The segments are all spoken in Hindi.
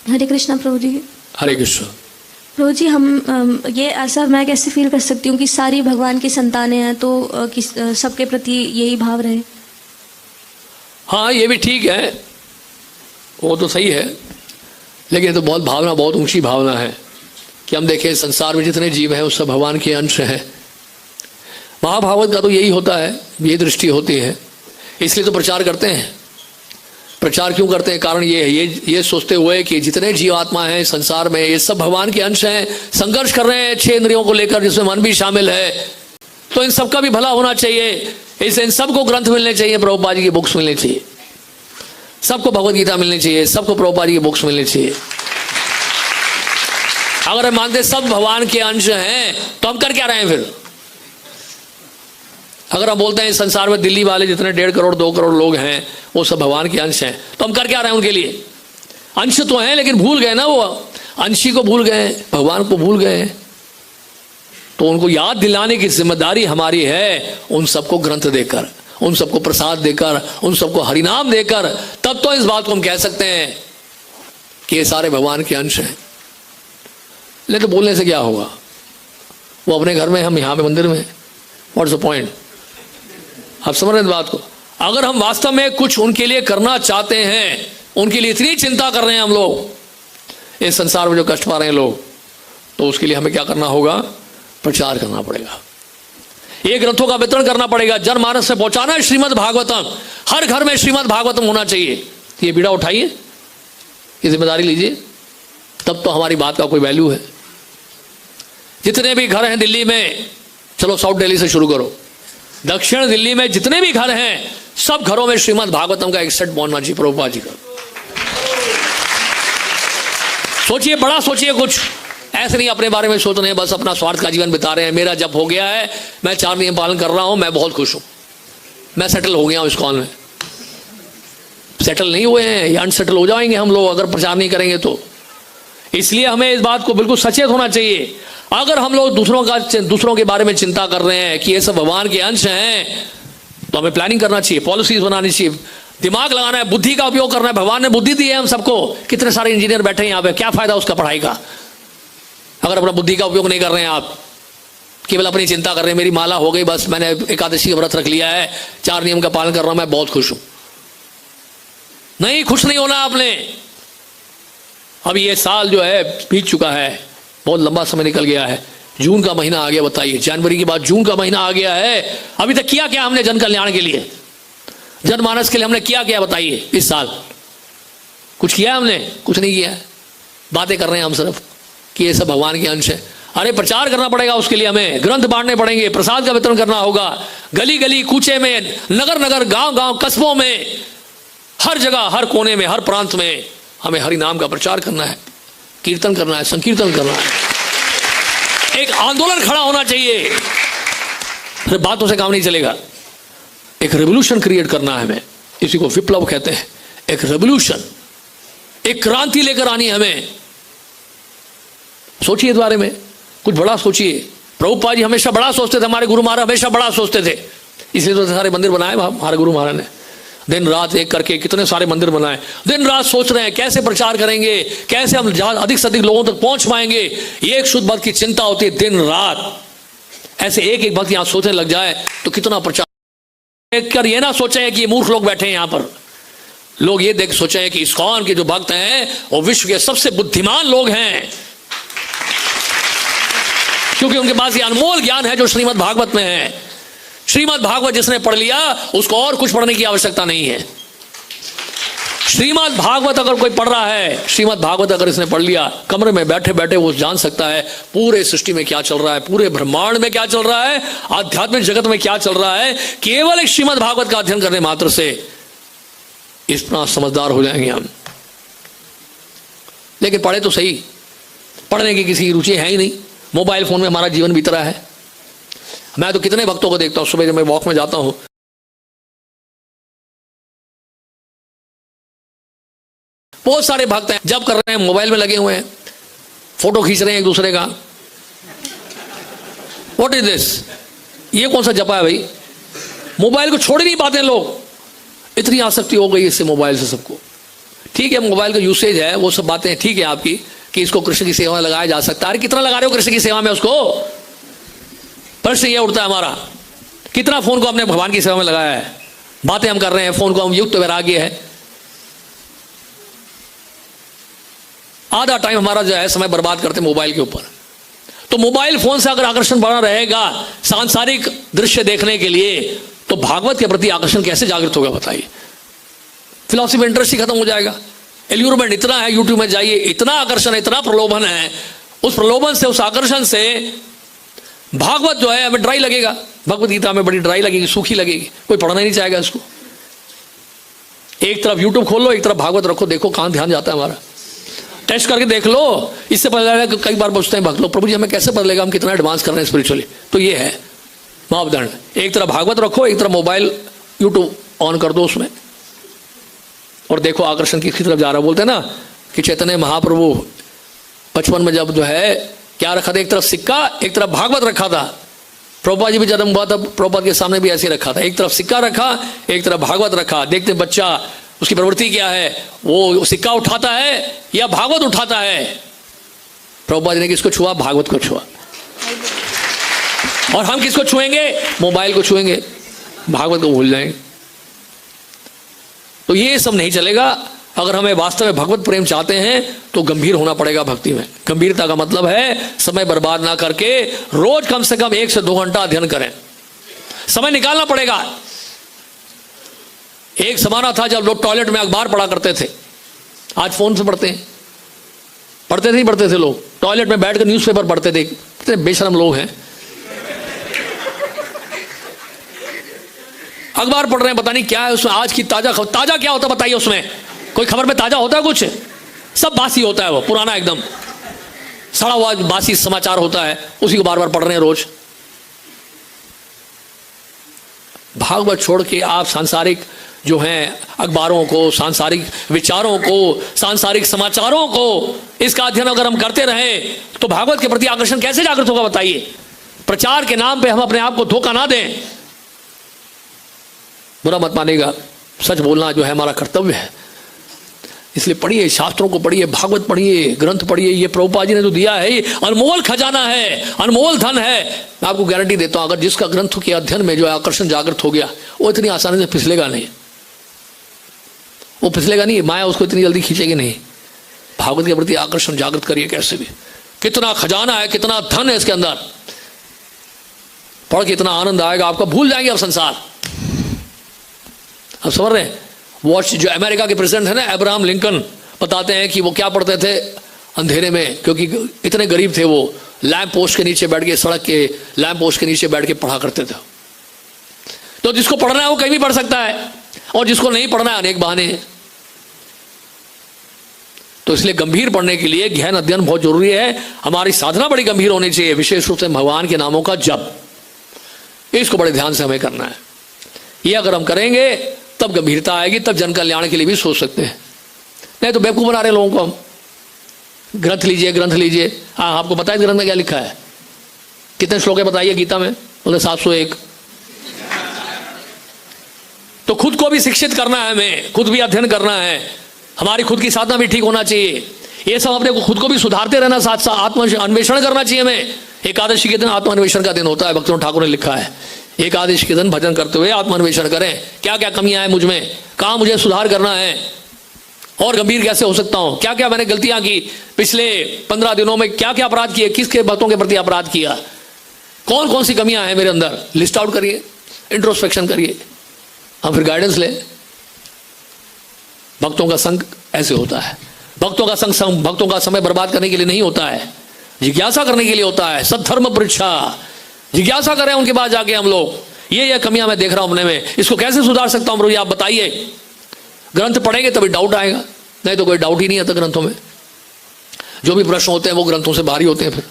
हरे कृष्णा प्रभु जी। हरे कृष्ण। प्रभु जी, हम ये ऐसा मैं कैसे फील कर सकती हूँ कि सारी भगवान की संतानें हैं, तो सबके प्रति यही भाव रहे? हाँ, ये भी ठीक है, वो तो सही है, लेकिन तो बहुत भावना, बहुत ऊंची भावना है कि हम देखें संसार में जितने जीव हैं उस सब भगवान के अंश हैं। महाभारत का तो यही होता है, ये दृष्टि होती है, इसलिए तो प्रचार करते हैं। प्रचार क्यों करते हैं? कारण ये सोचते हुए कि जितने जीवात्मा हैं संसार में ये सब भगवान के अंश हैं, संघर्ष कर रहे हैं 6 इंद्रियों को लेकर, जिसमें मन भी शामिल है, तो इन सबका भी भला होना चाहिए। इसलिए इन सबको ग्रंथ मिलने चाहिए, प्रभुपाद जी की बुक्स मिलनी चाहिए, सबको भगवद गीता मिलनी चाहिए, सबको प्रभुपाद जी की बुक्स मिलनी चाहिए। अगर हम मानते सब भगवान के अंश हैं तो हम कर क्या रहे हैं फिर? अगर हम बोलते हैं संसार में दिल्ली वाले जितने 1.5 करोड़ 2 करोड़ लोग हैं वो सब भगवान के अंश हैं, तो हम कर क्या रहे हैं उनके लिए? अंश तो हैं लेकिन भूल गए ना, वो अंशी को भूल गए, भगवान को भूल गए। तो उनको याद दिलाने की जिम्मेदारी हमारी है, उन सबको ग्रंथ देकर, उन सबको प्रसाद देकर, उन सबको हरिनाम देकर, तब तो इस बात को हम कह सकते हैं कि ये सारे भगवान के अंश हैं। नहीं तो बोलने से क्या होगा? वो अपने घर में, हम यहाँ पे मंदिर में, व्हाट्स द पॉइंट? आप समझ रहे हैं बात को? अगर हम वास्तव में कुछ उनके लिए करना चाहते हैं, उनके लिए इतनी चिंता कर रहे हैं हम लोग इस संसार में जो कष्ट पा रहे हैं लोग, तो उसके लिए हमें क्या करना होगा? प्रचार करना पड़ेगा, ये ग्रंथों का वितरण करना पड़ेगा, जनमानस में पहुंचाना है श्रीमद् भागवतम। हर घर में श्रीमद् भागवतम होना चाहिए। ये बीड़ा उठाइए, ये जिम्मेदारी लीजिए, तब तो हमारी बात का कोई वैल्यू है। जितने भी घर हैं दिल्ली में, चलो साउथ दिल्ली से शुरू करो, दक्षिण दिल्ली में जितने भी घर हैं सब घरों में श्रीमद् भागवतम का एक सेट पहुंचना चाहिए, प्रभुपाद जी का। सोचिए, बड़ा सोचिए, कुछ ऐसे नहीं अपने बारे में सोच रहे हैं, बस अपना स्वार्थ का जीवन बिता रहे हैं। मेरा जब हो गया है, मैं 4 नियम पालन कर रहा हूं, मैं बहुत खुश हूं, मैं सेटल हो गया हूं इस कॉल में। सेटल नहीं हुए हैं, या अनसेटल हो जाएंगे हम लोग अगर प्रचार नहीं करेंगे तो। इसलिए हमें इस बात को बिल्कुल सचेत होना चाहिए। अगर हम लोग दूसरों के बारे में चिंता कर रहे हैं कि ये सब भगवान के अंश हैं, तो हमें प्लानिंग करना चाहिए, पॉलिसीज बनानी चाहिए, दिमाग लगाना है, बुद्धि का उपयोग करना है। भगवान ने बुद्धि दी है हम सबको। कितने सारे इंजीनियर बैठे हैं यहाँ पे, क्या फायदा उसका पढ़ाई का अगर अपना बुद्धि का उपयोग नहीं कर रहे हैं? आप केवल अपनी चिंता कर रहे हैं, मेरी माला हो गई, बस मैंने एकादशी का व्रत रख लिया है, 4 नियम का पालन कर रहा हूं, मैं बहुत खुश हूं। नहीं, खुश नहीं होना आपने। अब ये साल जो है बीत चुका है, बहुत लंबा समय निकल गया है, जून का महीना आ गया। बताइए, जनवरी के बाद जून का महीना आ गया है, अभी तक किया क्या हमने जन कल्याण के लिए, जनमानस के लिए हमने किया क्या? बताइए, इस साल कुछ किया हमने? कुछ नहीं किया है। बातें कर रहे हैं हम सिर्फ कि ये सब भगवान के अंश है। अरे प्रचार करना पड़ेगा, उसके लिए हमें ग्रंथ बांटने पड़ेंगे, प्रसाद का वितरण करना होगा, गली गली कूचे में, नगर नगर, गांव गांव, कस्बों में, हर जगह, हर कोने में, हर प्रांत में हमें हरि नाम का प्रचार करना है, कीर्तन करना है, संकीर्तन करना है। एक आंदोलन खड़ा होना चाहिए, फिर बातों से काम नहीं चलेगा। एक रेवोल्यूशन क्रिएट करना है हमें, इसी को विप्लव कहते हैं। एक रेवोल्यूशन, एक क्रांति लेकर आनी है हमें। सोचिए इस बारे में, कुछ बड़ा सोचिए। प्रभुपाद जी हमेशा बड़ा सोचते थे, हमारे गुरु महाराज हमेशा बड़ा सोचते थे, इसलिए तो सारे मंदिर बनाए हमारे गुरु महाराज ने। दिन रात एक करके कितने सारे मंदिर बनाए, दिन रात सोच रहे हैं कैसे प्रचार करेंगे, कैसे हम अधिक से अधिक लोगों तक पहुंच पाएंगे। ये एक शुद्ध भक्त की चिंता होती है, दिन रात ऐसे एक एक भक्त यहां सोचने लग जाए तो कितना प्रचार कर। ये ना सोचे कि ये मूर्ख लोग बैठे हैं यहां पर, लोग ये देख सोचे हैं कि इस्कॉन के जो भक्त हैं वो विश्व के सबसे बुद्धिमान लोग हैं, क्योंकि उनके पास ये अनमोल ज्ञान है जो श्रीमद् भागवत में है। श्रीमद् भागवत जिसने पढ़ लिया उसको और कुछ पढ़ने की आवश्यकता नहीं है। श्रीमद् भागवत अगर कोई पढ़ रहा है, श्रीमद् भागवत अगर इसने पढ़ लिया, कमरे में बैठे बैठे वो जान सकता है पूरे सृष्टि में क्या चल रहा है, पूरे ब्रह्मांड में क्या चल रहा है, आध्यात्मिक जगत में क्या चल रहा है। केवल एक श्रीमद् भागवत का अध्ययन करने मात्र से इतना समझदार हो जाएंगे हम। लेकिन पढ़े तो सही, पढ़ने की किसी रुचि है ही नहीं, मोबाइल फोन में हमारा जीवन बीत रहा है। मैं तो कितने भक्तों को देखता हूं, सुबह जब मैं वॉक में जाता हूं, बहुत सारे भक्त हैं जब कर रहे हैं मोबाइल में लगे हुए हैं, फोटो खींच रहे हैं एक दूसरे का। What is this? ये कौन सा जपा है भाई? मोबाइल को छोड़ ही नहीं पाते लोग, इतनी आसक्ति हो गई इससे, मोबाइल से सबको। ठीक है, मोबाइल का यूसेज है, वो सब बातें ठीक है आपकी कि इसको कृष्ण की सेवा में लगाया जा सकता है। अरे कितना लगा रहे हो कृष्ण की सेवा में उसको? प्रश्न ये उठता है हमारा, कितना फोन को हमने भगवान की सेवा में लगाया है? बातें हम कर रहे हैं, फोन को हम युक्त वैराग्य है, आधा टाइम हमारा जो है समय बर्बाद करते मोबाइल के ऊपर। तो मोबाइल फोन से अगर आकर्षण बना रहेगा सांसारिक दृश्य देखने के लिए, तो भागवत के प्रति आकर्षण कैसे जागृत होगा बताइए? फिलॉसफी में इंटरेस्ट ही खत्म हो जाएगा। एल्यूरमेंट इतना है, यूट्यूब में जाइए, इतना आकर्षण है, इतना प्रलोभन है, उस प्रलोभन से, उस आकर्षण से भागवत जो है हमें ड्राई लगेगा। भगवत गीता में बड़ी ड्राई लगेगी, सूखी लगेगी, कोई पढ़ना ही नहीं चाहेगा इसको। एक तरफ यूट्यूब खोलो, एक तरफ भागवत रखो, देखो कहां ध्यान जाता है हमारा। टेस्ट करके देख लो, इससे पता चलेगा कि कई बार पूछते हैं भक्त लोग, प्रभु जी हमें कैसे पता लगेगा हम कितना एडवांस कर रहे हैं स्पिरिचुअली? तो ये है मापदंड। एक तरफ भागवत रखो, एक तरफ मोबाइल यूट्यूब ऑन कर दो उसमें, और देखो आकर्षण किसकी तरफ जा रहा है। बोलते हैं ना कि चैतन्य महाप्रभु 55 में जब जो है क्या रखा था, एक तरफ सिक्का एक तरफ भागवत रखा था। प्रभुपाद जी भी जन्म हुआ था, प्रभुपाद के सामने भी ऐसे रखा था, एक तरफ सिक्का रखा एक तरफ भागवत रखा। देखते हैं बच्चा उसकी प्रवृत्ति क्या है, वो सिक्का उठाता है या भागवत उठाता है। प्रभुपाद जी ने किसको छुआ? भागवत को छुआ। और हम किसको छुएंगे? मोबाइल को छुएंगे, भागवत को भूल जाएंगे। तो ये सब नहीं चलेगा। अगर हमें वास्तव में भगवत प्रेम चाहते हैं तो गंभीर होना पड़ेगा भक्ति में। गंभीरता का मतलब है समय बर्बाद ना करके रोज कम से कम 1 से 2 घंटा अध्ययन करें। समय निकालना पड़ेगा। एक जमाना था जब लोग टॉयलेट में अखबार पढ़ा करते थे, आज फोन से पढ़ते हैं। पढ़ते नहीं पढ़ते थे लोग, टॉयलेट में बैठकर न्यूज़पेपर पढ़ते थे। कितने बेशरम लोग हैं, अखबार पढ़ रहे हैं, पता नहीं क्या है उसमें आज की ताजा खबर। ताजा क्या होता बताइए? उसमें कोई खबर में ताजा होता है कुछ? सब बासी होता है, वो पुराना एकदम सड़ा हुआ बासी समाचार होता है, उसी को बार बार पढ़ रहे हैं रोज। भागवत छोड़ के आप सांसारिक जो हैं अखबारों को, सांसारिक विचारों को, सांसारिक समाचारों को, इसका अध्ययन अगर हम करते रहे तो भागवत के प्रति आकर्षण कैसे जागृत होगा बताइए? प्रचार के नाम पे हम अपने आप को धोखा ना दें। बुरा मत मानेगा, सच बोलना जो है हमारा कर्तव्य है। इसलिए पढ़िए, शास्त्रों को पढ़िए, भागवत पढ़िए, ग्रंथ पढ़िए। ये प्रभुपाद जी ने जो दिया है ये अनमोल खजाना है, अनमोल धन है। मैं आपको गारंटी देता हूं, अगर जिसका ग्रंथ के अध्ययन में जो है आकर्षण जागृत हो गया, वो इतनी आसानी से फिसलेगा नहीं। वो फिसलेगा नहीं, माया उसको इतनी जल्दी खींचेगी नहीं। भागवत के प्रति आकर्षण जागृत करिए कैसे भी। कितना खजाना है, कितना धन है इसके अंदर। पढ़ के इतना आनंद आएगा, आपका भूल जाएंगे अब संसार। आप समझ रहे हैं? वॉच जो अमेरिका के प्रेसिडेंट है ना, अब्राहम लिंकन, बताते हैं कि वो क्या पढ़ते थे अंधेरे में, क्योंकि इतने गरीब थे, वो लैंप पोस्ट के नीचे बैठ के, सड़क के लैंप पोस्ट के नीचे बैठ के पढ़ा करते थे। तो जिसको पढ़ना है वो कहीं भी पढ़ सकता है, और जिसको नहीं पढ़ना है अनेक बहाने हैं। तो इसलिए गंभीर पढ़ने के लिए गहन अध्ययन बहुत जरूरी है। हमारी साधना बड़ी गंभीर होनी चाहिए, विशेष रूप से भगवान के नामों का जप। इसको बड़े ध्यान से हमें करना है। ये अगर हम करेंगे तब गंभीरता आएगी, तब जन कल्याण के लिए भी सोच सकते हैं। नहीं तो बेवकूफ बना रहे लोगों को हम। ग्रंथ लीजिए, ग्रंथ लीजिए। हाँ, आपको पता है ग्रंथ में क्या लिखा है? कितने श्लोक है बताइए गीता में? बोले 701। तो खुद को भी शिक्षित करना है हमें, खुद भी अध्ययन करना है, हमारी खुद की साधना भी ठीक होना चाहिए। ये सब अपने खुद को भी सुधारते रहना, साथ साथ आत्म अन्वेषण करना चाहिए हमें। एकादशी के दिन आत्म अन्वेषण का दिन होता है, भक्तों ठाकुर ने लिखा है। एकादशी के दिन भजन करते हुए आत्मान्वेषण करें, क्या क्या कमियां हैं मुझ में, कहाँ मुझे सुधार करना है, और गंभीर कैसे हो सकता हूं, क्या क्या मैंने गलतियां की, पिछले 15 दिनों में क्या क्या अपराध किए, किसके भक्तों के प्रति अपराध किया, कौन कौन सी कमियां हैं मेरे अंदर, लिस्ट आउट करिए, इंट्रोस्पेक्शन करिए, हम फिर गाइडेंस ले। भक्तों का संग ऐसे होता है। भक्तों का संग भक्तों का समय बर्बाद करने के लिए नहीं होता है, जिज्ञासा करने के लिए होता है। सद्धर्म परीक्षा, जिज्ञासा करें उनके पास जाके हम लोग, ये कमियां मैं देख रहा हूं अपने में, इसको कैसे सुधार सकता हूं प्रभु जी आप बताइए। ग्रंथ पढ़ेंगे तभी डाउट आएगा, नहीं तो कोई डाउट ही नहीं आता ग्रंथों में। जो भी प्रश्न होते हैं वो ग्रंथों से बाहर ही होते हैं। फिर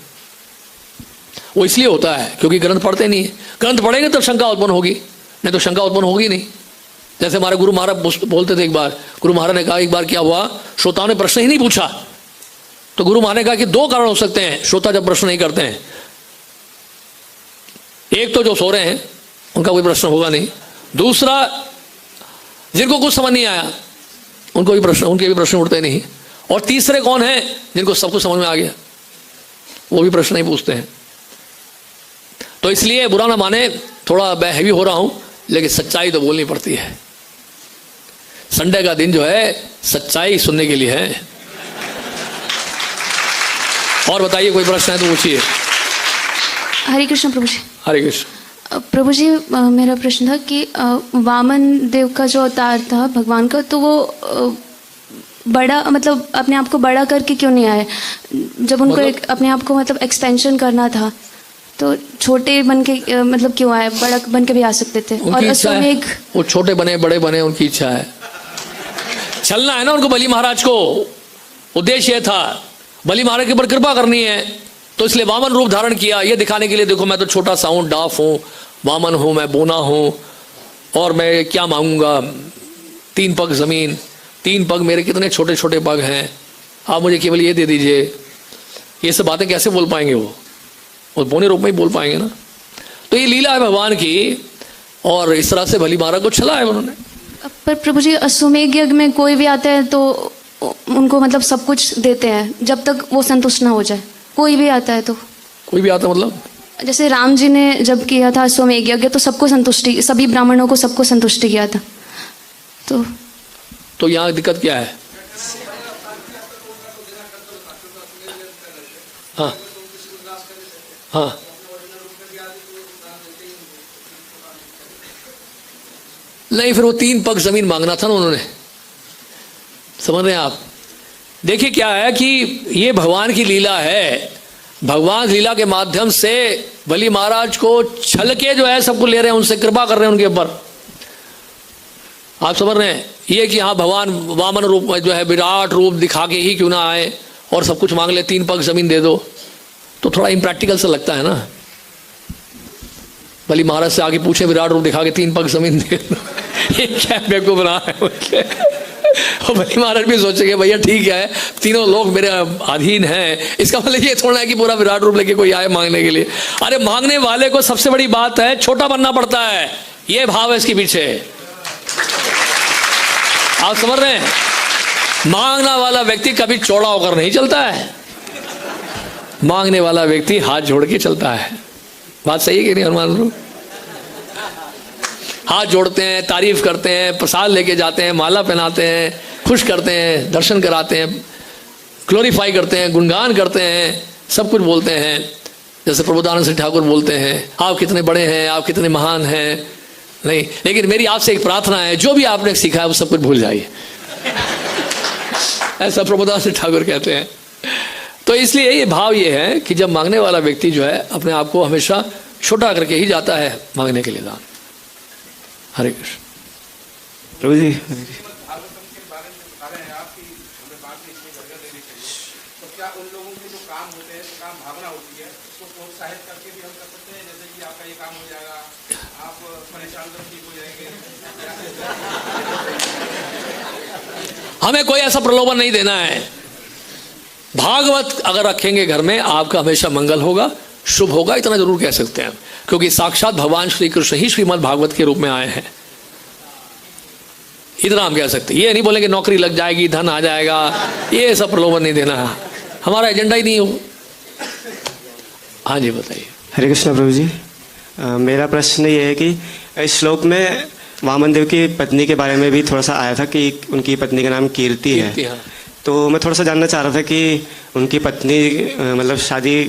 वो इसलिए होता है क्योंकि ग्रंथ पढ़ते नहीं है। ग्रंथ पढ़ेंगे तब शंका उत्पन्न होगी, नहीं तो शंका उत्पन्न होगी नहीं। जैसे हमारे गुरु महाराज बोलते थे, एक बार गुरु महाराज ने कहा, एक बार क्या हुआ, श्रोताओं ने प्रश्न ही नहीं पूछा, तो गुरु महाराज ने कहा कि 2 कारण हो सकते हैं श्रोता जब प्रश्न नहीं करते हैं। एक तो जो सो रहे हैं उनका कोई प्रश्न होगा नहीं, दूसरा जिनको कुछ समझ नहीं आया, उनके भी प्रश्न उठते नहीं। और तीसरे कौन हैं जिनको सब कुछ समझ में आ गया, वो भी प्रश्न नहीं पूछते हैं। तो इसलिए बुरा ना माने, थोड़ा मैं हैवी हो रहा हूं, लेकिन सच्चाई तो बोलनी पड़ती है। संडे का दिन जो है सच्चाई सुनने के लिए है। और बताइए, कोई प्रश्न है तो पूछिए। हरे कृष्ण प्रभु जी। हरे कृष्ण। प्रभु जी, मेरा प्रश्न था कि वामन देव का जो अवतार था भगवान का, तो वो बड़ा मतलब अपने आप को बड़ा करके क्यों नहीं आए? जब उनको एक अपने आप को मतलब एक्सपेंशन करना था तो छोटे बन के मतलब क्यों आए? बड़ा बन के भी आ सकते थे। और अश्वमेघ, वो छोटे बने बड़े बने, उनकी इच्छा है, चलना है ना उनको। बलि महाराज को उद्देश्य था बलि महाराज के ऊपर कृपा करनी है, तो इसलिए वामन रूप धारण किया, ये दिखाने के लिए देखो मैं तो छोटा सा हूँ, डाफ हूँ, वामन हूँ, मैं बोना हूँ, और मैं क्या मांगूंगा, 3 पग जमीन, 3 पग मेरे, कितने छोटे छोटे पग हैं, आप मुझे केवल ये दे दीजिए। ये सब बातें कैसे बोल पाएंगे वो बोने रूप में ही बोल पाएंगे ना। तो ये लीला है भगवान की, और इस तरह से बलि महाराज को छला है उन्होंने। पर प्रभु जी, अश्वमेघ यज्ञ में कोई भी आता है तो उनको मतलब सब कुछ देते हैं जब तक वो संतुष्ट ना हो जाए। कोई भी आता है तो, कोई भी आता मतलब जैसे राम जी ने जब किया था अश्वमेघ यज्ञ, तो सबको संतुष्टि, सभी ब्राह्मणों को सबको संतुष्टि किया था। तो यहाँ दिक्कत क्या है? हाँ हाँ, नहीं, फिर वो 3 पग जमीन मांगना था ना उन्होंने, समझ रहे हैं आप? देखिए क्या है कि ये भगवान की लीला है। भगवान लीला के माध्यम से बलि महाराज को छल के जो है सबको ले रहे हैं, उनसे कृपा कर रहे हैं उनके ऊपर। आप समझ रहे हैं ये कि हाँ, भगवान वामन रूप में जो है विराट रूप दिखा के ही क्यों ना आए और सब कुछ मांग ले, 3 पग जमीन दे दो, तो थोड़ा इम्प्रैक्टिकल सा लगता है ना। बलि महाराज से आगे पूछे, विराट रूप दिखा के 3 पग जमीन दे दो, ये क्या बेवकूफ बना है। और बलि महाराज भी सोचेंगे भैया ठीक है, तीनों लोग मेरे अधीन हैं, इसका मतलब ये थोड़ा है कि पूरा विराट रूप लेके कोई आए मांगने के लिए। अरे मांगने वाले को सबसे बड़ी बात है छोटा बनना पड़ता है, ये भाव है इसके पीछे। आप समझ रहे हैं? मांगने वाला व्यक्ति कभी चौड़ा होकर नहीं चलता है, मांगने वाला व्यक्ति हाथ जोड़ के चलता है। बात सही है कि नहीं हनुमान लोग? हाथ जोड़ते हैं, तारीफ करते हैं, प्रसाद लेके जाते हैं, माला पहनाते हैं, खुश करते हैं, दर्शन कराते हैं, ग्लोरीफाई करते हैं, गुणगान करते हैं, सब कुछ बोलते हैं। जैसे प्रबोधानंद सिंह ठाकुर बोलते हैं, आप कितने बड़े हैं, आप कितने महान हैं। नहीं, लेकिन मेरी आपसे एक प्रार्थना है, जो भी आपने सीखा है वो सब कुछ भूल जाइए। ऐसा प्रबोधानंद सिंह ठाकुर कहते हैं। तो इसलिए ये भाव ये है कि जब मांगने वाला व्यक्ति जो है अपने आप को हमेशा छोटा करके ही जाता है मांगने के लिए दान। हरे कृष्ण। प्रभु जी, हमें कोई ऐसा प्रलोभन नहीं देना है। भागवत अगर रखेंगे घर में, आपका हमेशा मंगल होगा, शुभ होगा, इतना जरूर कह सकते हैं, क्योंकि साक्षात भगवान श्री कृष्ण ही श्रीमद् भागवत के रूप में आए हैं। इतना हम कह सकते हैं। ये नहीं बोलेंगे नौकरी लग जाएगी, धन आ जाएगा, ये सब प्रलोभन नहीं देना है, हमारा एजेंडा ही नहीं हो। हाँ जी बताइए। हरे कृष्ण प्रभु जी, मेरा प्रश्न ये है कि इस श्लोक में वामन देव की पत्नी के बारे में भी थोड़ा सा आया था कि उनकी पत्नी का नाम कीर्ति है। हाँ। तो मैं थोड़ा सा जानना चाह रहा था कि उनकी पत्नी मतलब शादी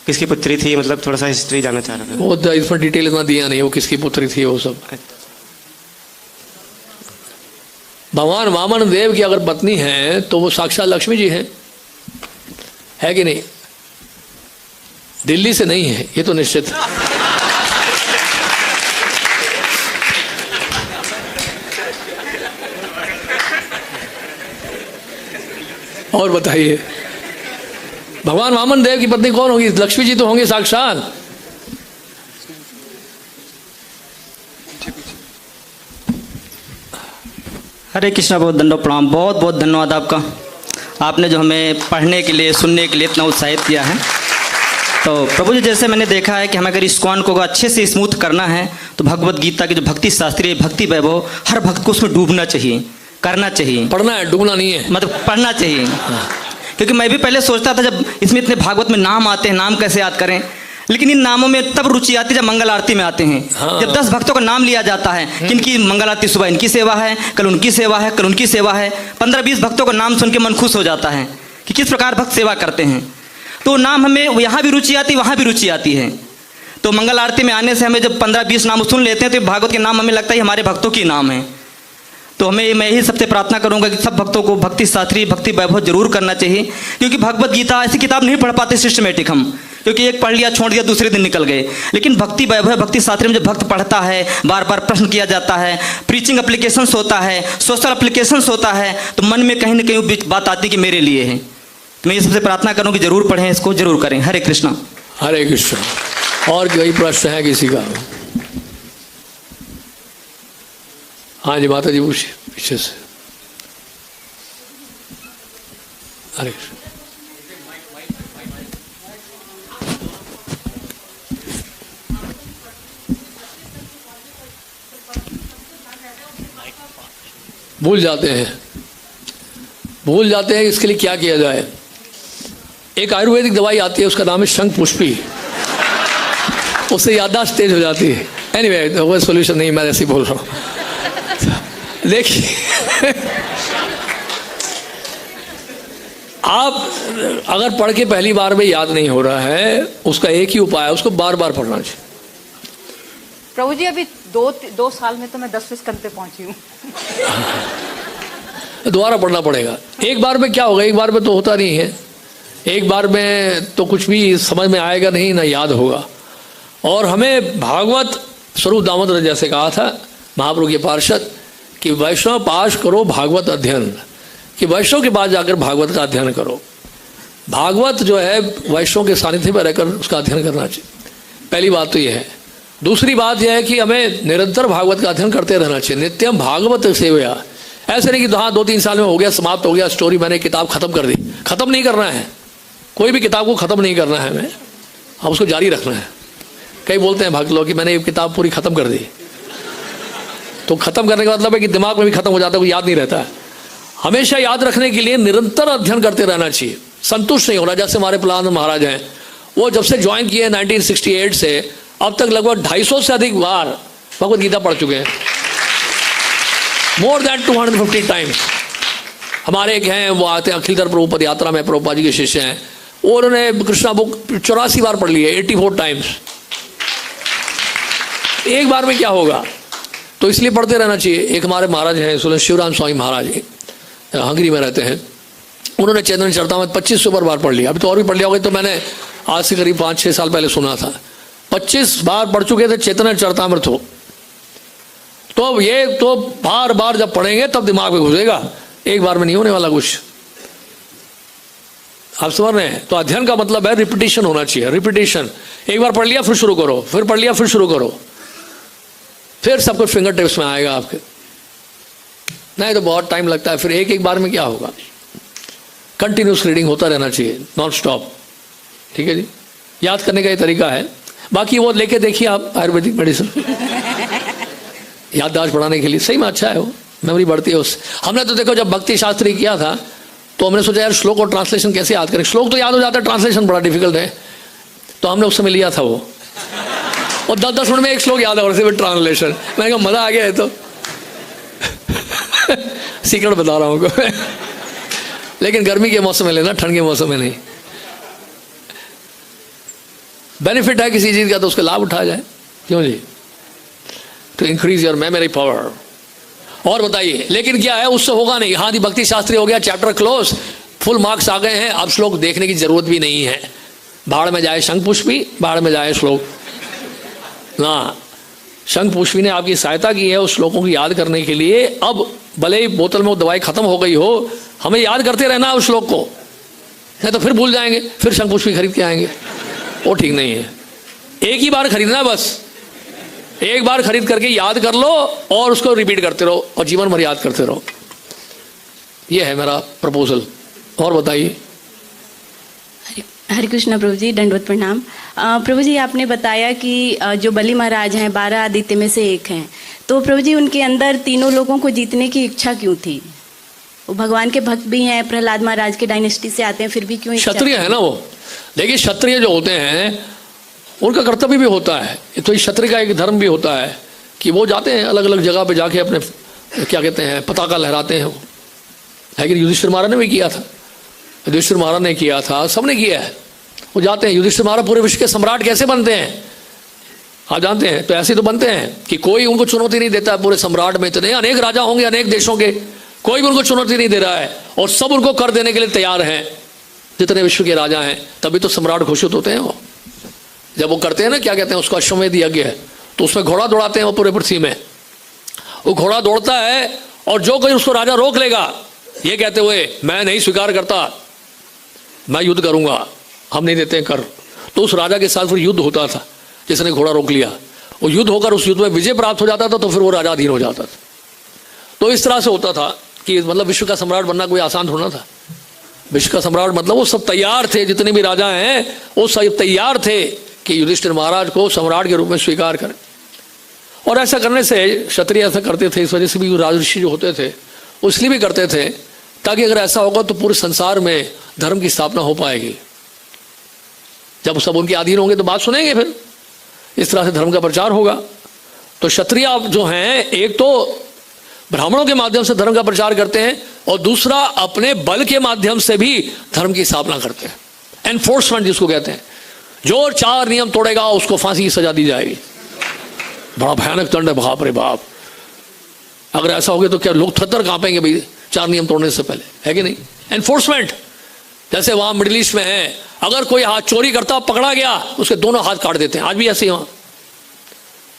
किसकी पुत्री थी, मतलब थोड़ा सा हिस्ट्री जानना चाह रहा था। वो इसमें डिटेल इतना दिया नहीं, वो किसकी पुत्री थी वो सब। भगवान वामन देव की अगर पत्नी है तो वो साक्षात लक्ष्मी जी हैं, है कि नहीं? दिल्ली से नहीं है, ये तो निश्चित है। और बताइए, भगवान वामन देव की पत्नी कौन होगी? लक्ष्मी जी तो होंगे साक्षात। हरे कृष्णा, बहुत दंडो प्रणाम, बहुत बहुत धन्यवाद आपका। आपने जो हमें पढ़ने के लिए, सुनने के लिए इतना उत्साहित किया है। तो प्रभु जी, जैसे मैंने देखा है कि हमें अगर इस्कॉन को अच्छे से स्मूथ करना है तो भगवत गीता की जो भक्ति शास्त्रीय भक्ति वैभव, हर भक्त को उसमें डूबना चाहिए। करना चाहिए, पढ़ना है, डूबना नहीं है। मतलब पढ़ना चाहिए। क्योंकि मैं भी पहले सोचता था जब इसमें इतने भागवत में नाम आते हैं, नाम कैसे याद करें, लेकिन इन नामों में तब रुचि आती है जब मंगल आरती में आते हैं। हाँ। जब 10 भक्तों का नाम लिया जाता है कि इनकी मंगल आरती, सुबह इनकी सेवा है, कल उनकी सेवा है, कल उनकी सेवा है, 15-20 भक्तों का नाम सुन के मन खुश हो जाता है कि किस प्रकार भक्त सेवा करते हैं। तो नाम हमें यहाँ भी रुचि आती है, वहाँ भी रुचि आती है। तो मंगल आरती में आने से हमें जब 15-20 नाम सुन लेते हैं तो भागवत के नाम हमें लगता है हमारे भक्तों के नाम है। तो मैं यही सबसे प्रार्थना करूंगा कि सब भक्तों को भक्ति शास्त्री, भक्ति वैभव जरूर करना चाहिए। क्योंकि भगवत गीता ऐसी किताब नहीं पढ़ पाते सिस्टमेटिक हम, क्योंकि एक पढ़ लिया छोड़ दिया दूसरे दिन निकल गए। लेकिन भक्ति वैभव, भक्ति शास्त्री में जब भक्त पढ़ता है, बार बार प्रश्न किया जाता है, प्रीचिंग एप्लीकेशंस होता है, सोशल एप्लीकेशंस होता है, तो मन में कहीं ना कहीं बात आती है कि मेरे लिए है। तो मैं ये सबसे प्रार्थना करूँ कि जरूर पढ़ें, इसको जरूर करें। हरे कृष्णा। हरे कृष्ण। और कोई प्रश्न है किसी का? हाँ जी, माता जी पूछिए पीछे से। हरे कृष्ण। भूल जाते हैं इसके लिए क्या किया जाए। एक आयुर्वेदिक दवाई आती है, उसका नाम है शंख पुष्पी, उससे याददाश्त तेज हो जाती है। एनीवे, वो सोल्यूशन नहीं, मैं ऐसे ही बोल रहा हूँ। देखिए, आप अगर पढ़ के पहली बार में याद नहीं हो रहा है, उसका एक ही उपाय है, उसको बार बार पढ़ना चाहिए। प्रभु जी, अभी दो साल में तो मैं 10वें स्कंद पे पहुंची हूँ। दोबारा पढ़ना पड़ेगा। एक बार में क्या होगा, एक बार में तो होता नहीं है, एक बार में तो कुछ भी समझ में आएगा नहीं, ना याद होगा। और हमें भागवत स्वरूप दामोदर जैसे कहा था महाप्रभु के पार्षद कि वैष्णव पाश करो भागवत अध्ययन, कि वैष्णव के बाद जाकर भागवत का अध्ययन करो। भागवत जो है वैष्णव के सानिध्य में रहकर उसका अध्ययन करना चाहिए। पहली बात तो यह है। दूसरी बात यह है कि हमें निरंतर भागवत का अध्ययन करते रहना चाहिए। नित्यम भागवत सेवया। ऐसे नहीं कि हाँ 2-3 साल में हो गया, समाप्त हो गया स्टोरी, मैंने किताब खत्म कर दी। खत्म नहीं करना है, कोई भी किताब को खत्म नहीं करना है हमें, हम उसको जारी रखना है। कई बोलते हैं भक्त लोग कि मैंने ये किताब पूरी खत्म कर दी, तो खत्म करने का मतलब है कि दिमाग में भी खत्म हो जाता है, याद नहीं रहता है। हमेशा याद रखने के लिए निरंतर अध्ययन करते रहना चाहिए, संतुष्ट नहीं होना। जैसे हमारे प्रहलाद महाराज हैं, वो जब से ज्वाइन किए 1968 से अब तक लगभग 250 से अधिक बार भगवद गीता पढ़ चुके हैं, मोर देन 250 टाइम्स। हमारे एक हैं, वो आते हैं अखिलधर प्रभुपद यात्रा में, प्रभुपाद जी के शिष्य हैं, उन्होंने कृष्णा बुक 84 बार पढ़ ली है, 84 टाइम्स। एक बार में क्या होगा, तो इसलिए पढ़ते रहना चाहिए। एक हमारे महाराज हैं सुरेश शिवराम स्वामी महाराज, हंगरी में रहते हैं, उन्होंने चैतन्य चरितामृत 2500 बार पढ़ लिया। अभी तो और भी पढ़ लिया होगा, तो मैंने आज से करीब 5-6 साल पहले सुना था। 25 बार पढ़ चुके थे चैतन्य चरितामृत हो। तो अब ये तो बार बार जब पढ़ेंगे तब दिमाग में घुसेगा, एक बार में नहीं होने वाला कुछ। आप समझ रहे हैं? तो अध्ययन का मतलब है रिपीटिशन होना चाहिए, रिपीटिशन। एक बार पढ़ लिया फिर शुरू करो, फिर पढ़ लिया फिर शुरू करो, फिर सब कुछ फिंगर टिप्स में आएगा आपके। नहीं तो बहुत टाइम लगता है, फिर एक बार में क्या होगा। कंटिन्यूस रीडिंग होता रहना चाहिए, नॉन स्टॉप। ठीक है जी, याद करने का ये तरीका है। बाकी वो लेके देखिए आप आयुर्वेदिक मेडिसिन, याददाश्त बढ़ाने के लिए सही में अच्छा है, वो मेमोरी बढ़ती है उससे। हमने तो देखो जब भक्ति शास्त्री किया था तो हमने सोचा यार श्लोक और ट्रांसलेशन कैसे याद करें। श्लोक तो याद हो जाता है, ट्रांसलेशन बड़ा डिफिकल्ट है। तो हमने उस समय लिया था वो, और 10-10 मिनट में एक श्लोक याद है और सिर्फ ट्रांसलेशन। मैंने कहा मजा आ गया है। तो सीक्रेट बता रहा हूँ लेकिन गर्मी के मौसम में लेना, ठंड के मौसम में नहीं। बेनिफिट है किसी चीज का तो उसका लाभ उठाया जाए, क्यों जी, to increase your memory power. और बताइए, लेकिन क्या है, उससे होगा नहीं। हाँ जी, भक्ति शास्त्री हो गया, चैप्टर क्लोज, फुल मार्क्स आ गए हैं, अब श्लोक देखने की जरूरत भी नहीं है। बाढ़ में जाए शंख पुष्पी, बाढ़ में जाए श्लोक ना। शंख पुष्पी ने आपकी सहायता की है उस श्लोकों की याद करने के लिए। अब भले ही बोतल में वो दवाई खत्म हो गई हो, हमें याद करते रहना उस श्लोक को, नहीं तो फिर भूल जाएंगे, फिर शंख पुष्पी खरीद के आएंगे, वो ठीक नहीं है। एक ही बार खरीदना, बस एक बार खरीद करके याद कर लो और उसको रिपीट करते रहो और जीवन भर याद करते रहो। ये है मेरा प्रपोजल। और बताइए। हरे कृष्णा प्रभु जी, दंडवत प्रणाम। प्रभु जी, आपने बताया कि जो बलि महाराज हैं 12 आदित्य में से एक हैं, तो प्रभु जी उनके अंदर तीनों लोगों को जीतने की इच्छा क्यों थी? वो भगवान के भक्त भी हैं, प्रहलाद महाराज के डायनेस्टी से आते हैं, फिर भी क्यों इच्छा? क्षत्रिय है ना वो। देखिए क्षत्रिय जो होते हैं उनका कर्तव्य भी होता है, तो इस क्षत्रिय का एक धर्म भी होता है कि वो जाते हैं अलग अलग जगह पे जाके अपने क्या कहते हैं पताका लहराते हैं। लेकिन युधिष्ठिर महाराज ने भी किया था, युधिष्ठिर महाराज ने किया था, सबने किया है। वो जाते हैं, युधिष्ठिर महाराज पूरे विश्व के सम्राट कैसे बनते हैं आप जानते हैं? तो ऐसे तो बनते हैं कि कोई उनको चुनौती नहीं देता है। पूरे सम्राट में इतने अनेक राजा होंगे अनेक देशों के, कोई भी उनको चुनौती नहीं दे रहा है और सब उनको कर देने के लिए तैयार हैं जितने विश्व के राजा हैं। तभी तो सम्राट घोषित होते हैं। वो जब वो करते हैं ना, क्या कहते हैं उसको, अश्वमेध यज्ञ है, तो उसमें घोड़ा दौड़ाते हैं वो पूरे पृथ्वी में। वो घोड़ा दौड़ता है और जो कोई उसको राजा रोक लेगा ये कहते हुए मैं नहीं स्वीकार करता, मैं युद्ध करूंगा, हम नहीं देते हैं कर, तो उस राजा के साथ फिर युद्ध होता था जिसने घोड़ा रोक लिया। वो युद्ध होकर उस युद्ध में विजय प्राप्त हो जाता था तो फिर वो राजा अधीन हो जाता था। तो इस तरह से होता था कि मतलब विश्व का सम्राट बनना कोई आसान थोड़ा था। विश्व का सम्राट मतलब वो सब तैयार थे, जितने भी राजा हैं वो सब तैयार थे कि युधिष्ठिर महाराज को सम्राट के रूप में स्वीकार करें। और ऐसा करने से क्षत्रिय ऐसा करते थे, इस वजह से भी राजऋषि जो होते थे वो इसलिए भी करते थे ताकि अगर ऐसा होगा तो पूरे संसार में धर्म की स्थापना हो पाएगी। जब सब उनके अधीन होंगे तो बात सुनेंगे, फिर इस तरह से धर्म का प्रचार होगा। तो क्षत्रिय जो हैं एक तो ब्राह्मणों के माध्यम से धर्म का प्रचार करते हैं और दूसरा अपने बल के माध्यम से भी धर्म की स्थापना करते हैं। एनफोर्समेंट जिसको कहते हैं, जो 4 नियम तोड़ेगा उसको फांसी की सजा दी जाएगी। बड़ा भयानक दंड है, बाप रे बाप। अगर ऐसा हो गया तो क्या लोग थर कांपेंगे भाई 4 नियम तोड़ने से पहले, है कि नहीं? एनफोर्समेंट जैसे वहां मिडिल ईस्ट में है, अगर कोई हाथ चोरी करता पकड़ा गया उसके दोनों हाथ काट देते हैं, आज भी ऐसे ही वहां।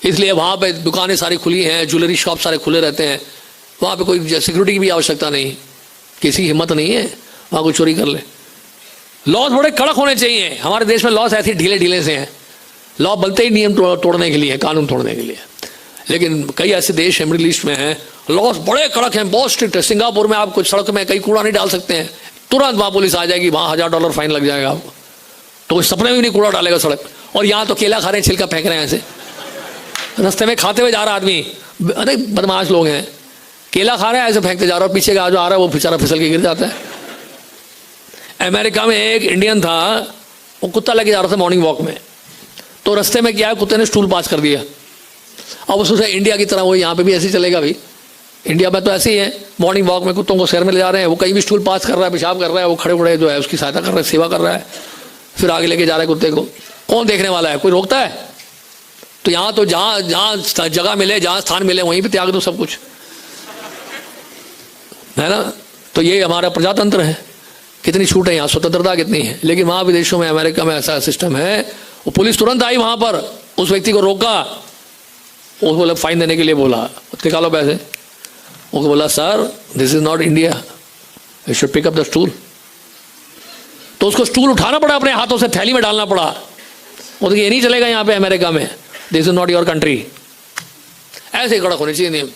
इसलिए वहां पे दुकानें सारी खुली हैं, ज्वेलरी शॉप सारे खुले रहते हैं, वहां पे कोई सिक्योरिटी की भी आवश्यकता नहीं, किसी की हिम्मत नहीं है वहां कोई चोरी कर ले। लॉज बड़े कड़क होने चाहिए। हमारे देश में लॉज ऐसे ढीले ढीले से हैं, लॉ बनते ही नियम तोड़ने के लिए, कानून तोड़ने के लिए। लेकिन कई ऐसे देश हैं मिडिल ईस्ट में हैं, लॉज बड़े कड़क हैं, बहुत स्ट्रिक्ट है। सिंगापुर में आप कुछ सड़क में कहीं कूड़ा नहीं डाल सकते हैं, तुरंत वहां पुलिस आ जाएगी, वहां $1000 फाइन लग जाएगा आपको। तो कोई सपने में भी नहीं कूड़ा डालेगा सड़क। और यहाँ तो केला खा रहे हैं, छिलका फेंक रहे हैं ऐसे, रास्ते में खाते हुए जा रहा आदमी, अरे बदमाश लोग हैं, केला खा रहे हैं ऐसे फेंकते जा रहा है, पीछे का जो आ रहा है वो बेचारा फिसल के गिर जाता है। अमेरिका में एक इंडियन था, वो कुत्ता लेके जा रहा था मॉर्निंग वॉक में, तो रास्ते में क्या है कुत्ते ने स्टूल पास कर दिया। अब उससे इंडिया की तरह वो यहाँ पे भी ऐसे ही चलेगा भाई, इंडिया में तो ऐसे ही है, मॉर्निंग वॉक में कुत्तों को शहर में ले जा रहे हैं, वो कहीं भी स्टूल पास कर रहा है, पेशाब कर रहा है, वो खड़े उड़े जो है उसकी सहायता कर रहा है, सेवा कर रहा है, फिर आगे लेके जा रहा है कुत्ते को। कौन देखने वाला है? कोई रोकता है? तो यहाँ तो जहाँ जहाँ जगह मिले, जहाँ स्थान मिले वहीं पे त्याग दो सब कुछ, है ना? तो ये हमारा प्रजातंत्र है, कितनी छूट है यहाँ, स्वतंत्रता कितनी है। लेकिन वहाँ विदेशों में, अमेरिका में ऐसा सिस्टम है, वो पुलिस तुरंत आई वहाँ पर, उस व्यक्ति को रोका, वो बोला फाइन देने के लिए बोला, निकालो पैसे। वो बोला sir this is not India, you should pick up the stool. तो उसको स्टूल उठाना पड़ा, अपने हाथों से थैली में डालना पड़ा। वो तो ये नहीं चलेगा यहाँ पे अमेरिका में, this is not your country. ऐसे कड़क होने चाहिए नियम,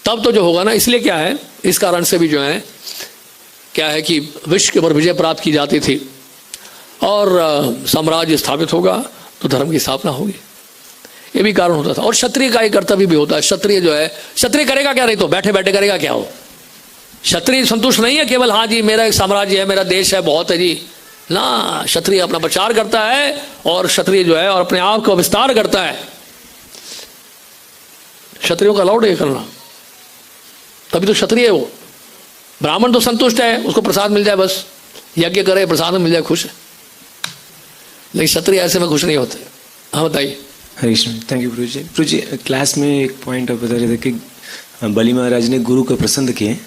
तब तो जो होगा ना। इसलिए क्या है, इस कारण से भी जो है क्या है कि विश्व के ऊपर विजय प्राप्त की जाती थी और साम्राज्य स्थापित होगा तो धर्म की स्थापना होगी, ये भी कारण होता था। और क्षत्रिय का एक कर्तव्य भी होता है। क्षत्रिय जो है, क्षत्रिय करेगा क्या? नहीं तो बैठे बैठे करेगा क्या? हो क्षत्रिय संतुष्ट नहीं है केवल हाँ जी मेरा एक साम्राज्य है, मेरा देश है, बहुत है जी ना। क्षत्रिय अपना प्रचार करता है और क्षत्रिय जो है और अपने आप को विस्तार करता है। क्षत्रियों का अलाउड है करना, तभी तो क्षत्रिय है वो। ब्राह्मण तो संतुष्ट है, उसको प्रसाद मिल जाए बस, यज्ञ करे प्रसाद मिल जाए, खुश है। लेकिन क्षत्रिय ऐसे में खुश नहीं होते। हाँ बताइए। हरे कृष्ण। थैंक यू प्रभु जी। क्लास में एक पॉइंट आप बता रहे थे कि बलि महाराज ने गुरु को प्रसन्न किए,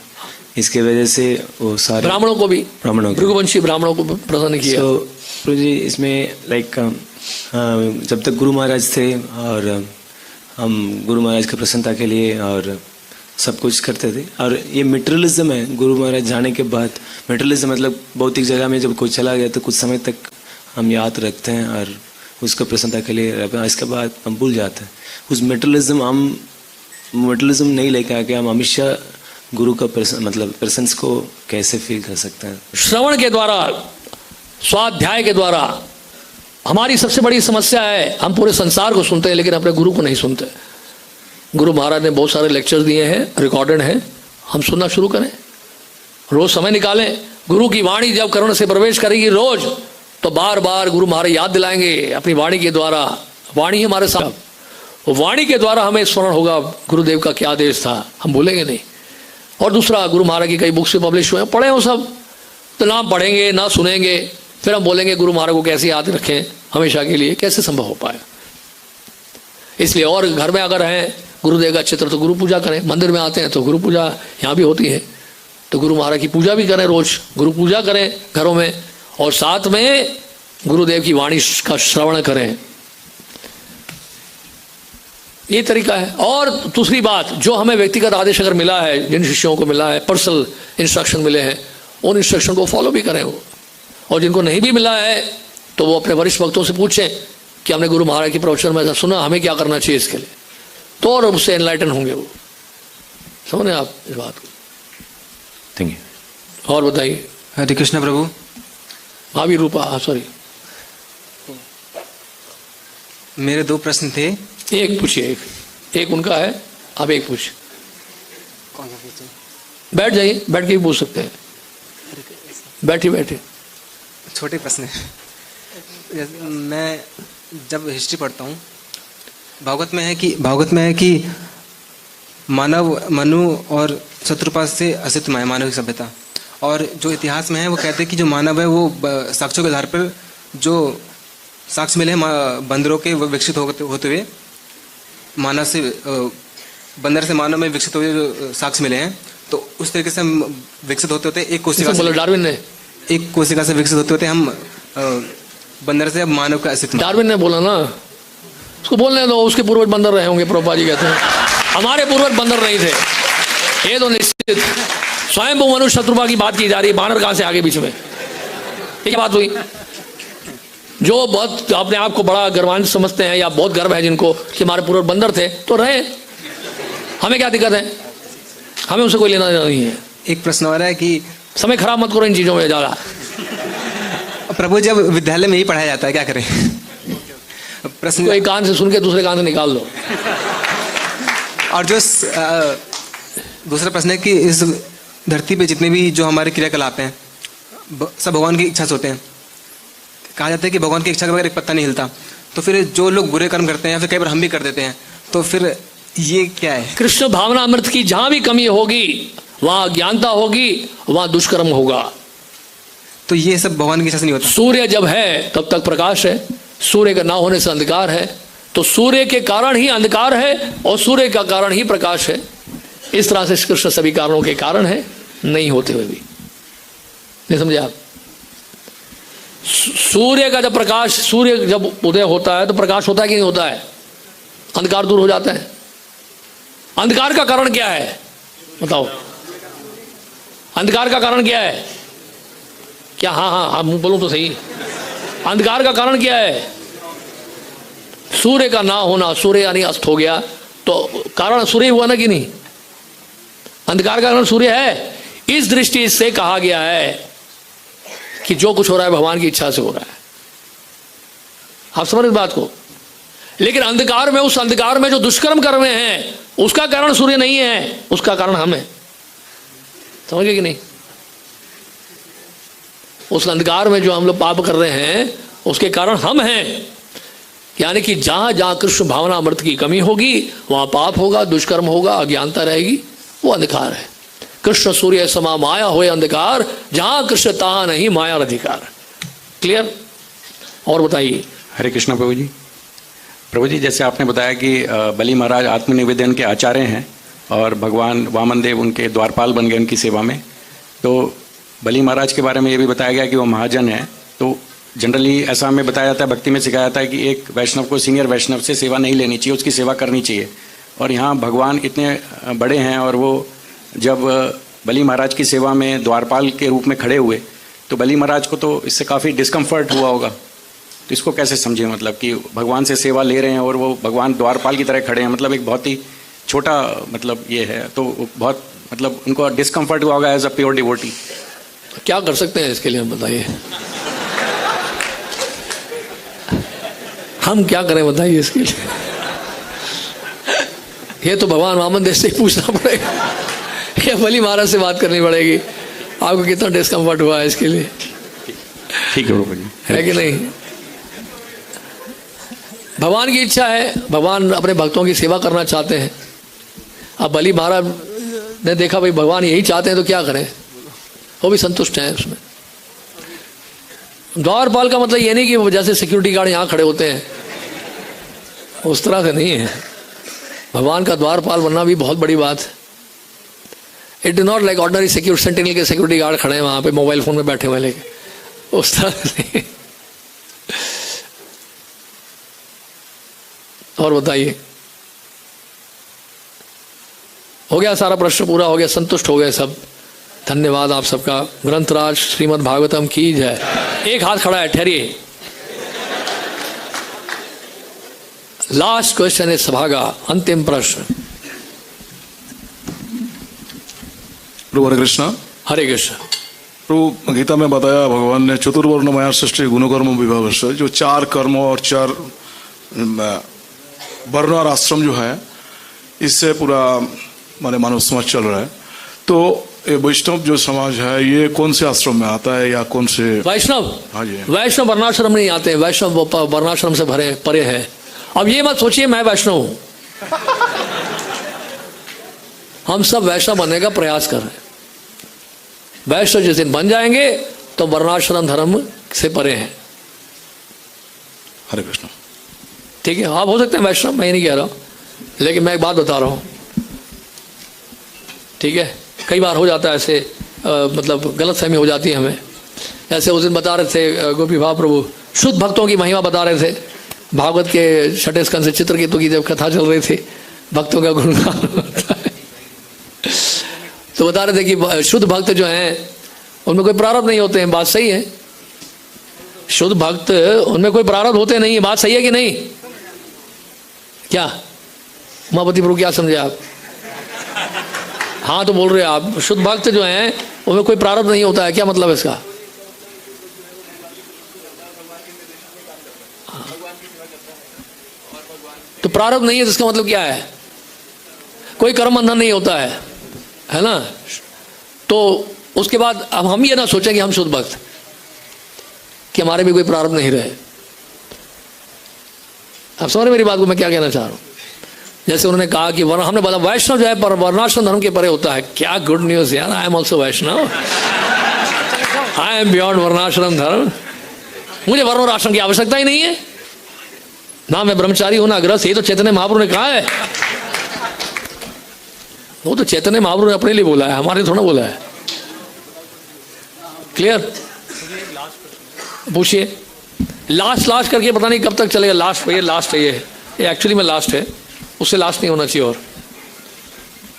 इसके वजह से वो सारे ब्राह्मणों को भी, भृगुवंशी ब्राह्मणों को प्रसन्न किया। तो प्रभु जी इसमें लाइक जब तक गुरु महाराज थे और हम गुरु महाराज की प्रसन्नता के लिए और सब कुछ करते थे, और ये मटेरियलिज्म है गुरु महाराज जाने के बाद। मटेरियलिज्म मतलब भौतिक जगह में जब कोई चला गया तो कुछ समय तक हम याद रखते हैं और उसको प्रसन्नता के लिए, इसके बाद हम भूल जाते हैं। उस मटेरियलिज्म नहीं लेकर आके हम हमेशा गुरु का मतलब प्रेजेंस को कैसे फील कर सकते हैं? श्रवण के द्वारा स्वाध्याय के द्वारा। हमारी सबसे बड़ी समस्या है, हम पूरे संसार को सुनते हैं लेकिन अपने गुरु को नहीं सुनते। गुरु महाराज ने बहुत सारे लेक्चर्स दिए हैं, रिकॉर्डेड हैं, हम सुनना शुरू करें, रोज समय निकालें। गुरु की वाणी जब करुण से प्रवेश करेगी रोज, तो बार बार गुरु महाराज याद दिलाएंगे अपनी वाणी के द्वारा। वाणी हमारे साथ, वाणी के द्वारा हमें स्मरण होगा गुरुदेव का क्या आदेश था, हम भूलेंगे नहीं। और दूसरा, गुरु महाराज की कई बुक्स पब्लिश हुए हैं, पढ़े हो सब, तो ना पढ़ेंगे ना सुनेंगे, फिर हम बोलेंगे गुरु महाराज को कैसे याद रखें हमेशा के लिए, कैसे संभव हो पाए। इसलिए और घर में अगर हैं गुरुदेव का चित्र तो गुरु पूजा करें, मंदिर में आते हैं तो गुरु पूजा यहाँ भी होती है, तो गुरु महाराज की पूजा भी करें, रोज गुरु पूजा करें घरों में, और साथ में गुरुदेव की वाणी का श्रवण करें। ये तरीका है। और दूसरी बात, जो हमें व्यक्तिगत आदेश अगर मिला है, जिन शिष्यों को मिला है, पर्सनल इंस्ट्रक्शन मिले हैं, उन इंस्ट्रक्शन को फॉलो भी करें वो। और जिनको नहीं भी मिला है तो वो अपने वरिष्ठ भक्तों से पूछें कि हमने गुरु महाराज के प्रवचन में ऐसा सुना, हमें क्या करना चाहिए इसके लिए, तो और उससे एनलाइटन होंगे वो। समझे आप इस बात को? Thank you. और बताइए। हरे कृष्ण प्रभु। भाभी रूपा, हाँ सॉरी, मेरे 2 प्रश्न थे। एक पूछिए, एक उनका है, आप एक पूछिए। कौन सा पूछूं? बैठ जाइए, बैठ के भी पूछ सकते हैं, बैठे बैठे। छोटे प्रश्न है। मैं जब हिस्ट्री पढ़ता हूँ, भागवत में है कि मानव, मनु और शत्रुपात से अस्तित्व में है मानव की सभ्यता। और जो इतिहास में है वो कहते हैं कि जो मानव है वो साक्ष्यों के आधार पर जो साक्ष्य मिले हैं बंदरों के, वो विकसित होते हुए मानव से, बंदर से मानव में विकसित हुए जो साक्ष्य मिले हैं, तो उस तरीके से हम विकसित होते होते एक कोशिका से, डार्विन ने, एक कोशिका से विकसित होते होते हम बंदर से अब मानव का अस्तित्व। डार्विन ने बोला ना, उसको बोलने दो, उसके पूर्वज बंदर रहे होंगे। प्रभुपाद जी कहते हैं हमारे पूर्वज बंदर नहीं थे, ये तो निश्चित। स्वयं मनुष्य शत्रुपा की बात की जा रही है, बानर कहां से आगे बीच में, ये क्या बात हुई? जो बहुत अपने आप को बड़ा गर्वान्वित समझते हैं या बहुत गर्व है जिनको कि हमारे पूर्वज बंदर थे, तो रहे, हमें क्या दिक्कत है, हमें उससे कोई लेना देना नहीं है। एक प्रश्न और है कि समय खराब मत करो इन चीजों में ज्यादा। प्रभु, जब विद्यालय में ही पढ़ाया जाता है, क्या करें? प्रश्न एक कान से सुन के दूसरे कान से निकाल दो। और जो दूसरा प्रश्न है कि इस धरती पे जितने भी जो हमारे क्रियाकलाप हैं सब भगवान की इच्छा से होते हैं। कहा जाता है कि भगवान की इच्छा के बगैर एक पत्ता नहीं हिलता। तो फिर जो लोग बुरे कर्म करते हैं या फिर कई बार हम भी कर देते हैं, तो फिर ये क्या है? कृष्ण भावना अमृत की जहां भी कमी होगी वहां अज्ञानता होगी, वहां दुष्कर्म होगा। तो ये सब भगवान की इच्छा से नहीं होता। सूर्य जब है तब तक प्रकाश है, सूर्य का ना होने से अंधकार है, तो सूर्य के कारण ही अंधकार है और सूर्य का कारण ही प्रकाश है। इस तरह से कृष्ण सभी कारणों के कारण है, नहीं होते हुए भी। नहीं समझे आप? सूर्य का जब प्रकाश, सूर्य जब उदय होता है तो प्रकाश होता है कि नहीं होता है? अंधकार दूर हो जाता है। अंधकार का कारण क्या है बताओ? अंधकार का कारण क्या है? क्या? हाँ हाँ हाँ, मुंह बोलूं तो सही। अंधकार का कारण क्या है? सूर्य का ना होना, सूर्य यानी अस्त हो गया, तो कारण सूर्य हुआ ना कि नहीं? अंधकार का कारण सूर्य है। इस दृष्टि से कहा गया है कि जो कुछ हो रहा है भगवान की इच्छा से हो रहा है। आप समझ इस बात को? लेकिन अंधकार में, उस अंधकार में जो दुष्कर्म कर रहे हैं उसका कारण सूर्य नहीं है, उसका कारण हम है। समझे कि नहीं? उस अंधकार में जो हम लोग पाप कर रहे हैं उसके कारण हम हैं। यानी कि जहां जहां कृष्ण भावना अमृत की कमी होगी वहां पाप होगा, दुष्कर्म होगा, अज्ञानता रहेगी, वो अंधकार है। कृष्ण सूर्य समा माया होए अंधकार, जहां कृष्ण तहां नहीं माया अधिकार। क्लियर? और बताइए। हरे कृष्णा प्रभु जी। प्रभु जी, जैसे आपने बताया कि बलि महाराज आत्मनिवेदन के आचार्य हैं और भगवान वामन देव उनके द्वारपाल बन गए उनकी सेवा में, तो बलि महाराज के बारे में ये भी बताया गया कि वो महाजन है। तो जनरली ऐसा हमें बताया जाता है, भक्ति में सिखाया जाता है कि एक वैष्णव को सीनियर वैष्णव से सेवा नहीं लेनी चाहिए, उसकी सेवा करनी चाहिए। और यहाँ भगवान इतने बड़े हैं और वो जब बलि महाराज की सेवा में द्वारपाल के रूप में खड़े हुए तो बलि महाराज को तो इससे काफ़ी डिस्कम्फर्ट हुआ होगा। तो इसको कैसे समझे, मतलब कि भगवान से सेवा ले रहे हैं और वो भगवान द्वारपाल की तरह खड़े हैं, मतलब एक बहुत ही छोटा मतलब ये है, तो बहुत मतलब उनको डिस्कम्फर्ट हुआ होगा एज अ प्योर डिवोटी। क्या कर सकते हैं इसके लिए, हम बताइए। हम क्या करें बताइए इसके लिए। ये तो भगवान वामन देव से ही पूछना पड़ेगा या बलि महाराज से बात करनी पड़ेगी, आपको कितना डिस्कम्फर्ट हुआ है इसके लिए, ठीक है प्रभु जी। है कि नहीं। भगवान की इच्छा है, भगवान अपने भक्तों की सेवा करना चाहते हैं। अब बलि महाराज ने देखा भाई भगवान यही चाहते हैं तो क्या करें, वो भी संतुष्ट हैं उसमें। द्वारपाल का मतलब ये नहीं कि वो जैसे सिक्योरिटी गार्ड यहाँ खड़े होते हैं, उस तरह से नहीं है। भगवान का द्वारपाल बनना भी बहुत बड़ी बात है। It is not like ordinary security, sentinel के सिक्योरिटी गार्ड खड़े हैं वहाँ पे मोबाइल फोन में बैठे हुए लेके, उस तरह से नहीं। और बताइए, हो गया सारा प्रश्न पूरा हो गया, संतुष्ट हो गए सब। धन्यवाद आप सबका। ग्रंथराज श्रीमद् भागवतम की जय। एक हाथ खड़ा है, ठहरिए। लास्ट क्वेश्चन है सभा का, अंतिम प्रश्न। प्रभु हरे कृष्णा। हरे कृष्ण। प्रभु गीता में बताया भगवान ने चतुर्वर्ण माया सृष्टि गुणकर्म विभाग, जो 4 कर्म और 4 वर्ण और आश्रम जो है, इससे पूरा माने मानव समाज चल रहा है। तो ये वैष्णव जो समाज है ये कौन से आश्रम में आता है या कौन से? वैष्णव? हाँ जी। वैष्णव वर्णाश्रम नहीं आते हैं, वैष्णव वर्णाश्रम से भरे परे है। अब ये मत सोचिए मैं वैष्णव हूं, हम सब वैष्णव बनने का प्रयास कर रहे हैं। वैष्णव जिस दिन बन जाएंगे तो वर्णाश्रम धर्म से परे हैं। हरे कृष्ण। ठीक है, आप हो सकते हैं वैष्णव, मैं नहीं कह रहा हूं, लेकिन मैं एक बात बता रहा हूं, ठीक है। कई बार हो जाता है ऐसे, मतलब गलतफहमी हो जाती है हमें। ऐसे उस दिन बता रहे थे गोपी भाव प्रभु, शुद्ध भक्तों की महिमा बता रहे थे। भागवत के छठे स्कंद से चित्रकेतु की जब कथा चल रही थी, भक्तों का गुणगान होता है, तो बता रहे थे कि शुद्ध भक्त जो हैं उनमें कोई प्रारब्ध नहीं होते हैं। बात सही है, शुद्ध भक्त उनमें कोई प्रारब्ध होते नहीं है। बात सही है कि नहीं? क्या उमापति प्रभु क्या समझे आप? हाँ तो बोल रहे आप, शुद्ध भक्त जो हैं उनमें कोई प्रारब्ध नहीं होता है, क्या मतलब है इसका? तो प्रारब्ध नहीं है तो इसका मतलब क्या है? कोई कर्म बंधन नहीं होता है ना। तो उसके बाद अब हम ये ना सोचें कि हम शुद्ध भक्त, कि हमारे भी कोई प्रारब्ध नहीं रहे। अब समझ मेरी बात को मैं क्या कहना चाह रहा हूं। जैसे उन्होंने कहा कि हमने बोला वैष्णव जो है पर वर्णाश्रम धर्म के परे होता है। क्या गुड न्यूज यार, I am also Vaishnav, I am beyond varnashrama dharma. मुझे वर्ण और आश्रम की आवश्यकता ही नहीं है, ना मैं ब्रह्मचारी हूं ना गृहस्थ। ये तो चैतन्य महाप्रभु ने कहा है, वो तो चैतन्य महाप्रभु ने अपने लिए बोला है, हमारे थोड़ा बोला है। क्लियर? पूछिए। लास्ट करके पता नहीं कब तक चलेगा। लास्ट है, ये एक्चुअली में लास्ट है, उससे लास्ट नहीं होना चाहिए। और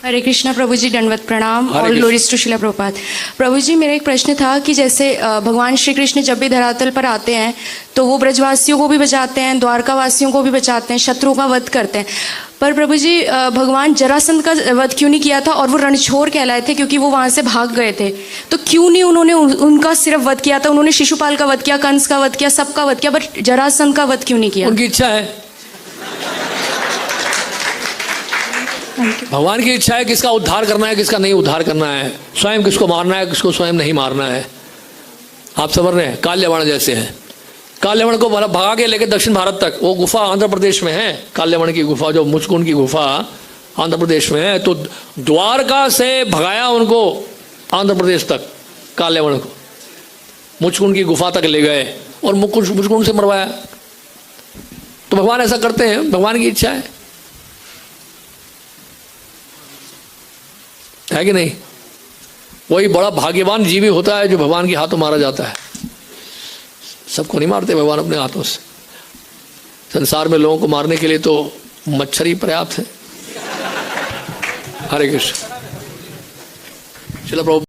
हरे कृष्णा प्रभु जी, दंडवत प्रणाम हरे और कृष्ण। Glories to Srila Prabhupada. प्रभु जी मेरा एक प्रश्न था कि जैसे भगवान श्री कृष्ण जब भी धरातल पर आते हैं तो वो ब्रजवासियों को भी बचाते हैं, द्वारका वासियों को भी बचाते हैं, शत्रुओं का वध करते हैं। पर प्रभु जी भगवान जरासंध का वध क्यों नहीं किया था? और वो रणछोड़ कहलाए थे क्योंकि वो वहाँ से भाग गए थे, तो क्यों नहीं उन्होंने उनका सिर्फ वध किया था? उन्होंने शिशुपाल का वध किया, कंस का वध किया, सबका वध किया, बट जरासंध का वध क्यों नहीं किया? उनकी इच्छा है, भगवान की इच्छा है किसका उद्धार करना है, किसका नहीं उद्धार करना है, स्वयं किसको मारना है, किसको स्वयं नहीं मारना है। आप समझ रहे हैं? काल्यवण जैसे हैं, काल्यवण को भगा के लेके दक्षिण भारत तक, वो गुफा आंध्र प्रदेश में है, काल्यवण की गुफा, जो मुचकुंड की गुफा आंध्र प्रदेश में है। तो द्वारका से भगाया उनको आंध्र प्रदेश तक, काल्यवण को मुचकुंड की गुफा तक ले गए और मुचकुंड से मरवाया। तो भगवान ऐसा करते हैं, भगवान की इच्छा है कि नहीं? वही बड़ा भाग्यवान जीवी होता है जो भगवान के हाथों मारा जाता है। सबको नहीं मारते भगवान अपने हाथों से। संसार में लोगों को मारने के लिए तो मच्छर ही पर्याप्त है। हरे कृष्ण। चलो प्रभु।